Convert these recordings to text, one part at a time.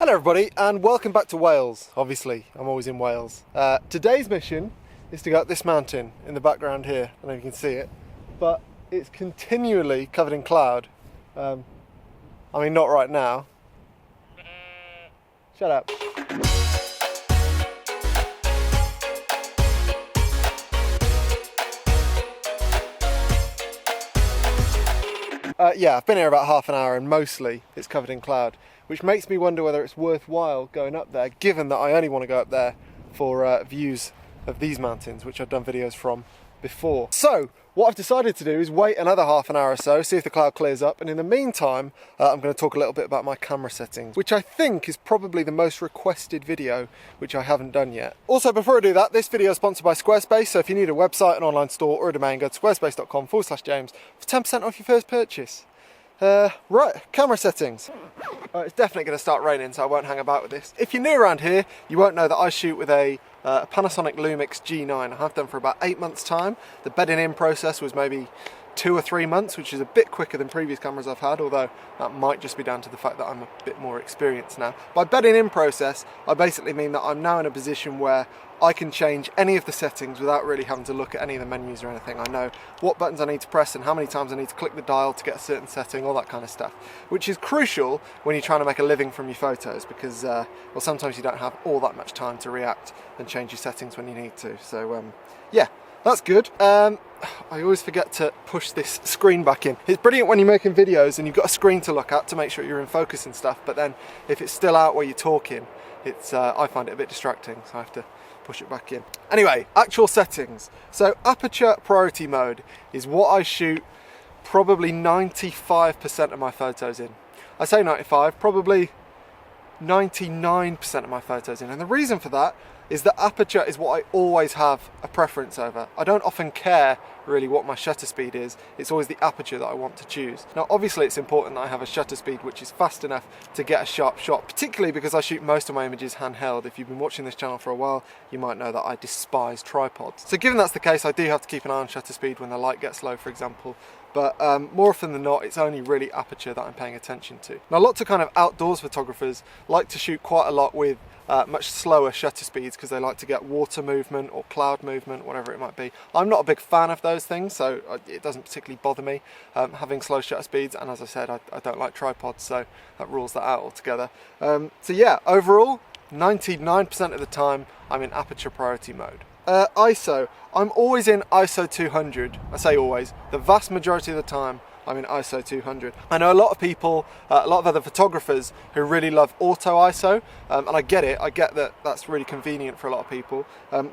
Hello everybody and welcome back to Wales. Obviously, I'm always in Wales. Today's mission is to go up this mountain in the background here. I don't know if you can see it, but it's continually covered in cloud. I mean, not right now. Shut up. Yeah, I've been here about half an hour and mostly it's covered in cloud, which makes me wonder whether it's worthwhile going up there, given that I only want to go up there for views of these mountains, which I've done videos from before. So, what I've decided to do is wait another half an hour or so, see if the cloud clears up, and in the meantime, I'm going to talk a little bit about my camera settings, which I think is probably the most requested video, which I haven't done yet. Also, before I do that, this video is sponsored by Squarespace, so if you need a website, an online store, or a domain, go to squarespace.com/James for 10% off your first purchase. Right, camera settings. It's definitely going to start raining, so I won't hang about with this. If you're new around here, you won't know that I shoot with a Panasonic Lumix G9. I have done for about 8 months' time. The bedding in process was maybe 2 or 3 months, which is a bit quicker than previous cameras I've had, although that might just be down to the fact that I'm a bit more experienced now. By bedding in process, I basically mean that I'm now in a position where I can change any of the settings without really having to look at any of the menus or anything. I know what buttons I need to press and how many times I need to click the dial to get a certain setting, all that kind of stuff, which is crucial when you're trying to make a living from your photos because, well, sometimes you don't have all that much time to react and change your settings when you need to. So, yeah, that's good. I always forget to push this screen back in. It's brilliant when you're making videos and you've got a screen to look at to make sure you're in focus and stuff, but then if it's still out while you're talking, it's I find it a bit distracting, so I have to push it back in. Anyway, actual settings. So Aperture priority mode is what I shoot probably 95% of my photos in. I say 95, probably 99% of my photos in. And the reason for that is that aperture is what I always have a preference over. I don't often care really what my shutter speed is, it's always the aperture that I want to choose. Now obviously it's important that I have a shutter speed which is fast enough to get a sharp shot, particularly because I shoot most of my images handheld. If you've been watching this channel for a while, you might know that I despise tripods. So given that's the case, I do have to keep an eye on shutter speed when the light gets low, for example. But more often than not, it's only really aperture that I'm paying attention to. Now lots of kind of outdoors photographers like to shoot quite a lot with much slower shutter speeds because they like to get water movement or cloud movement, whatever it might be. I'm not a big fan of those things, so it doesn't particularly bother me having slow shutter speeds, and as I said, I don't like tripods, so that rules that out altogether. So yeah, overall, 99% of the time, I'm in aperture priority mode. ISO, I'm always in ISO 200. I say always, the vast majority of the time I'm in ISO 200. I know a lot of people, a lot of other photographers who really love auto ISO, and I get it, I get that that's really convenient for a lot of people.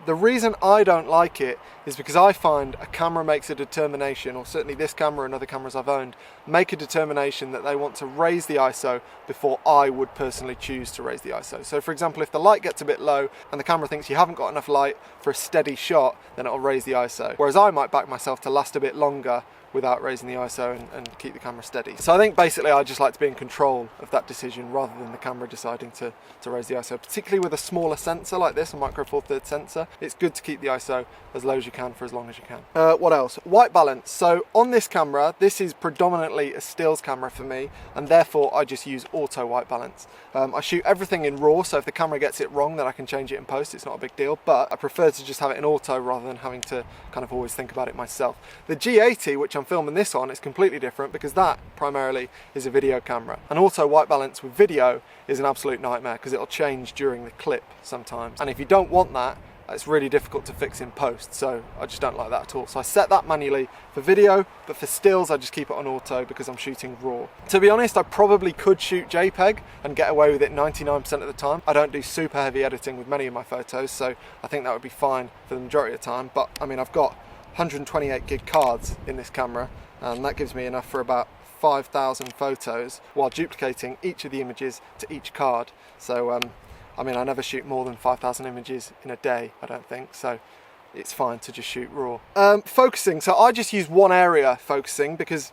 The reason I don't like it is because I find a camera makes a determination, or certainly this camera and other cameras I've owned, make a determination that they want to raise the ISO before I would personally choose to raise the ISO. So for example, if the light gets a bit low and the camera thinks you haven't got enough light for a steady shot, then it'll raise the ISO. Whereas I might back myself to last a bit longer without raising the ISO and keep the camera steady. So I think basically I just like to be in control of that decision rather than the camera deciding to raise the ISO. Particularly with a smaller sensor like this, a micro four thirds sensor, it's good to keep the ISO as low as you can for as long as you can. What else? White balance. So on this camera, this is predominantly a stills camera for me, and therefore I just use auto white balance. I shoot everything in RAW, so if the camera gets it wrong, then I can change it in post, it's not a big deal, but I prefer to just have it in auto rather than having to kind of always think about it myself. The G80, which I'm filming this on, is completely different because that primarily is a video camera. And auto white balance with video is an absolute nightmare because it'll change during the clip sometimes. And if you don't want that, it's really difficult to fix in post, so I just don't like that at all. So I set that manually for video, but for stills I just keep it on auto because I'm shooting RAW. To be honest, I probably could shoot JPEG and get away with it 99% of the time. I don't do super heavy editing with many of my photos, so I think that would be fine for the majority of the time. But I mean, I've got 128 gig cards in this camera, and that gives me enough for about 5,000 photos while duplicating each of the images to each card. So I mean, I never shoot more than 5,000 images in a day, I don't think, so it's fine to just shoot RAW. Focusing, so I just use one area focusing because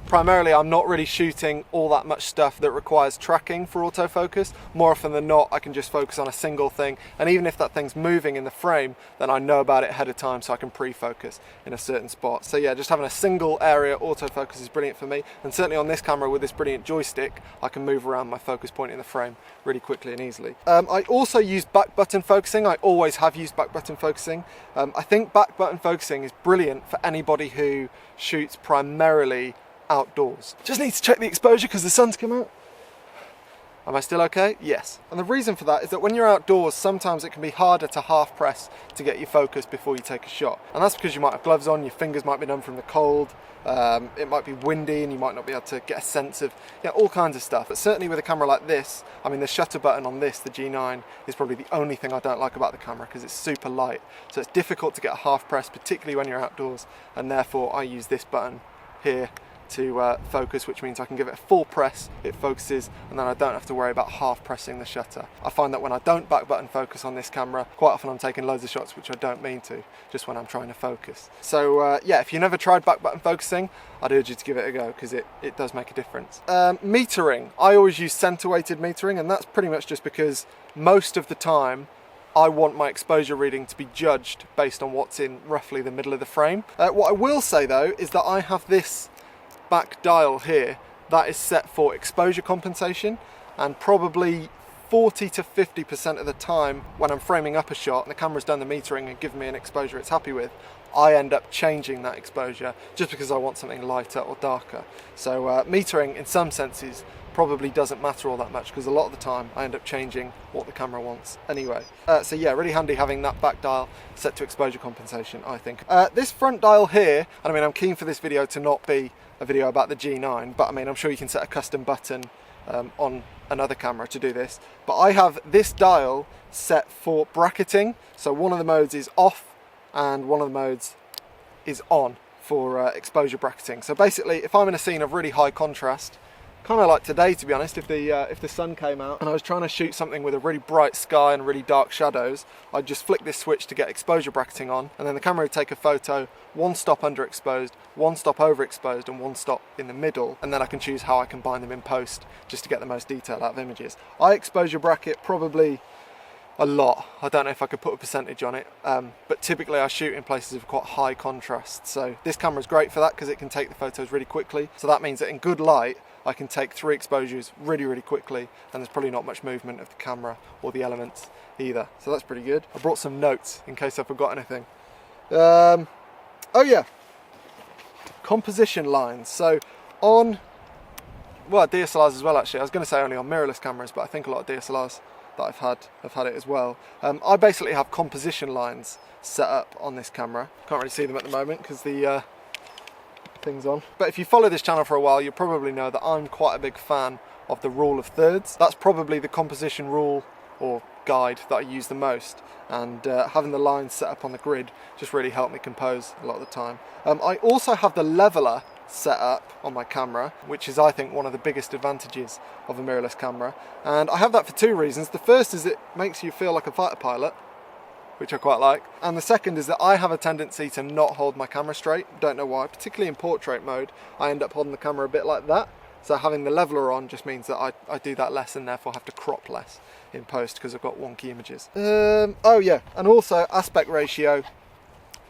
Primarily, I'm not really shooting all that much stuff that requires tracking for autofocus. More often than not, I can just focus on a single thing, and even if that thing's moving in the frame, then I know about it ahead of time so I can pre-focus in a certain spot. So yeah, just having a single area autofocus is brilliant for me, and certainly on this camera with this brilliant joystick, I can move around my focus point in the frame really quickly and easily. I also use back button focusing. I always have used back button focusing. I think back button focusing is brilliant for anybody who shoots primarily outdoors. Just need to check the exposure because the sun's come out. Am I still okay? Yes. And the reason for that is that when you're outdoors, sometimes it can be harder to half press to get you focused before you take a shot. And that's because you might have gloves on, your fingers might be numb from the cold, it might be windy and you might not be able to get a sense of all kinds of stuff. But certainly with a camera like this, I mean the shutter button on this, the G9, is probably the only thing I don't like about the camera because it's super light. So it's difficult to get a half press, particularly when you're outdoors, and therefore I use this button here to focus, which means I can give it a full press, it focuses, and then I don't have to worry about half pressing the shutter. I find that when I don't back button focus on this camera, quite often I'm taking loads of shots which I don't mean to, just when I'm trying to focus. So yeah, if you've never tried back button focusing, I'd urge you to give it a go because it does make a difference. Metering, I always use center weighted metering, and that's pretty much just because most of the time I want my exposure reading to be judged based on what's in roughly the middle of the frame. What I will say though is that I have this back dial here that is set for exposure compensation, and probably 40 to 50% of the time when I'm framing up a shot and the camera's done the metering and given me an exposure it's happy with, I end up changing that exposure just because I want something lighter or darker. So metering in some senses probably doesn't matter all that much because a lot of the time I end up changing what the camera wants anyway. So yeah, really handy having that back dial set to exposure compensation, I think. This front dial here, and I mean I'm keen for this video to not be a video about the G9, but I mean I'm sure you can set a custom button on another camera to do this, but I have this dial set for bracketing, so one of the modes is off and one of the modes is on for exposure bracketing. So basically if I'm in a scene of really high contrast, kind of like today to be honest, if the sun came out and I was trying to shoot something with a really bright sky and really dark shadows, I'd just flick this switch to get exposure bracketing on, and then the camera would take a photo, one stop underexposed, one stop overexposed, and one stop in the middle, and then I can choose how I combine them in post just to get the most detail out of images. I exposure bracket probably a lot. I don't know if I could put a percentage on it, but typically I shoot in places of quite high contrast. So this camera is great for that because it can take the photos really quickly. So that means that in good light, I can take 3 exposures really, really quickly, and there's probably not much movement of the camera or the elements either. So that's pretty good. I brought some notes in case I forgot anything. Oh yeah, composition lines. So on, well, DSLRs as well actually. I was going to say only on mirrorless cameras, but I think a lot of DSLRs that I've had it as well. I basically have composition lines set up on this camera. Can't really see them at the moment because the thing's on. But if you follow this channel for a while, you'll probably know that I'm quite a big fan of the rule of thirds. That's probably the composition rule or guide that I use the most, and having the lines set up on the grid just really helped me compose a lot of the time. I also have the leveler set up on my camera, which is I think one of the biggest advantages of a mirrorless camera, and I have that for 2 reasons. The first is it makes you feel like a fighter pilot, which I quite like, and the second is that I have a tendency to not hold my camera straight. Don't know why, particularly in portrait mode I end up holding the camera a bit like that, so having the leveler on just means that I do that less and therefore have to crop less in post because I've got wonky images. Oh yeah, and also aspect ratio.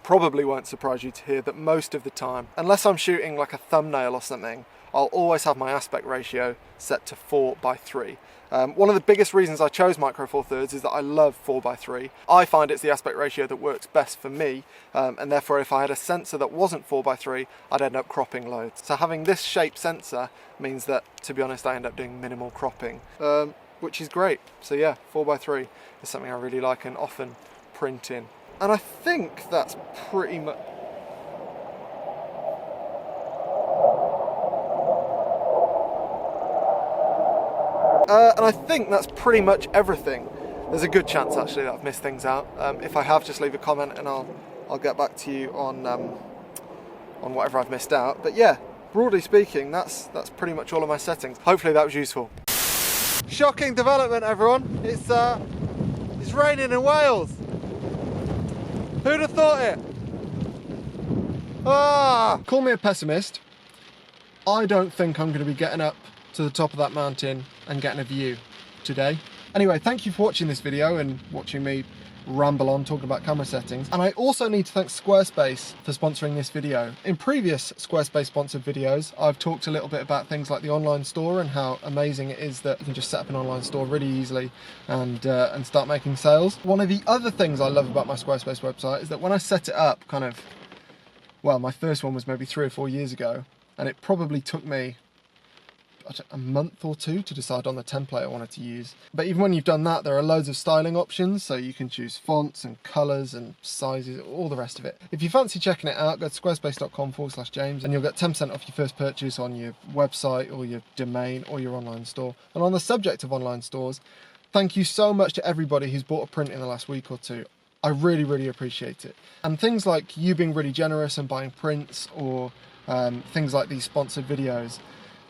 Probably won't surprise you to hear that most of the time, unless I'm shooting like a thumbnail or something, I'll always have my aspect ratio set to 4:3. One of the biggest reasons I chose Micro Four Thirds is that I love 4:3. I find it's the aspect ratio that works best for me, and therefore if I had a sensor that wasn't 4:3, I'd end up cropping loads. So having this shape sensor means that, to be honest, I end up doing minimal cropping, which is great. So yeah, 4:3 is something I really like and often print in. And I think that's pretty much... and I think that's pretty much everything. There's a good chance actually that I've missed things out. If I have, just leave a comment and I'll get back to you on whatever I've missed out. But yeah, broadly speaking, that's pretty much all of my settings. Hopefully that was useful. Shocking development, everyone. It's raining in Wales. Who'd have thought it? Ah! Call me a pessimist, I don't think I'm going to be getting up to the top of that mountain and getting a view today. Anyway, thank you for watching this video and watching me ramble on talking about camera settings. And I also need to thank Squarespace for sponsoring this video. In previous Squarespace sponsored videos, I've talked a little bit about things like the online store and how amazing it is that you can just set up an online store really easily and start making sales. One of the other things I love about my Squarespace website is that when I set it up well, my first one was maybe 3 or 4 years ago, and it probably took me a month or two to decide on the template I wanted to use. But even when you've done that, there are loads of styling options, so you can choose fonts and colours and sizes, all the rest of it. If you fancy checking it out, go to squarespace.com/James and you'll get 10% off your first purchase on your website or your domain or your online store. And on the subject of online stores, thank you so much to everybody who's bought a print in the last week or two. I really, really appreciate it. And things like you being really generous and buying prints, or things like these sponsored videos,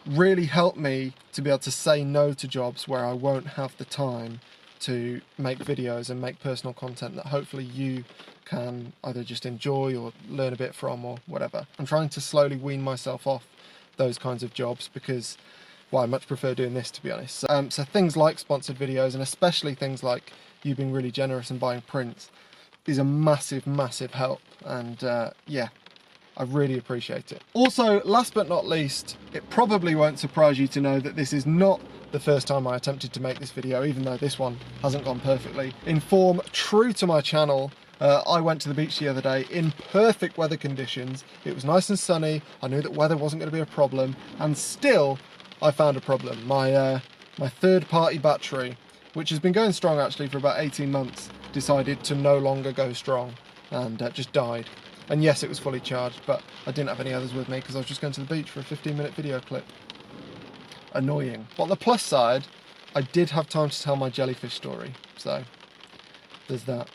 really help me to be able to say no to jobs where I won't have the time to make videos and make personal content that hopefully you can either just enjoy or learn a bit from or whatever. I'm trying to slowly wean myself off those kinds of jobs because, well, I much prefer doing this, to be honest. So things like sponsored videos, and especially things like you being really generous and buying prints, is a massive, massive help. And yeah, I really appreciate it. Also, last but not least, it probably won't surprise you to know that this is not the first time I attempted to make this video, even though this one hasn't gone perfectly. In form true to my channel, I went to the beach the other day in perfect weather conditions. It was nice and sunny. I knew that weather wasn't going to be a problem, and still I found a problem. My third-party battery, which has been going strong actually for about 18 months, decided to no longer go strong and just died. And yes, it was fully charged, but I didn't have any others with me because I was just going to the beach for a 15-minute video clip. Annoying. But on the plus side, I did have time to tell my jellyfish story, so there's that.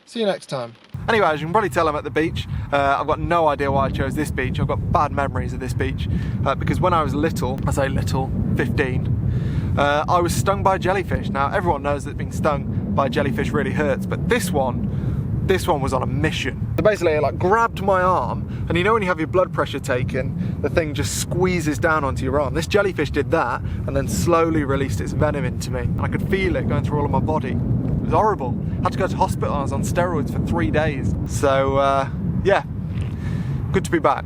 See you next time. Anyway, as you can probably tell, I'm at the beach. I've got no idea why I chose this beach. I've got bad memories of this beach because when I was little, I say little, 15, I was stung by a jellyfish. Now, everyone knows that being stung by a jellyfish really hurts, but this one was on a mission. So basically, it like grabbed my arm, and you know when you have your blood pressure taken, the thing just squeezes down onto your arm. This jellyfish did that, and then slowly released its venom into me. And I could feel it going through all of my body. It was horrible. I had to go to hospital. I was on steroids for 3 days. So, yeah, good to be back.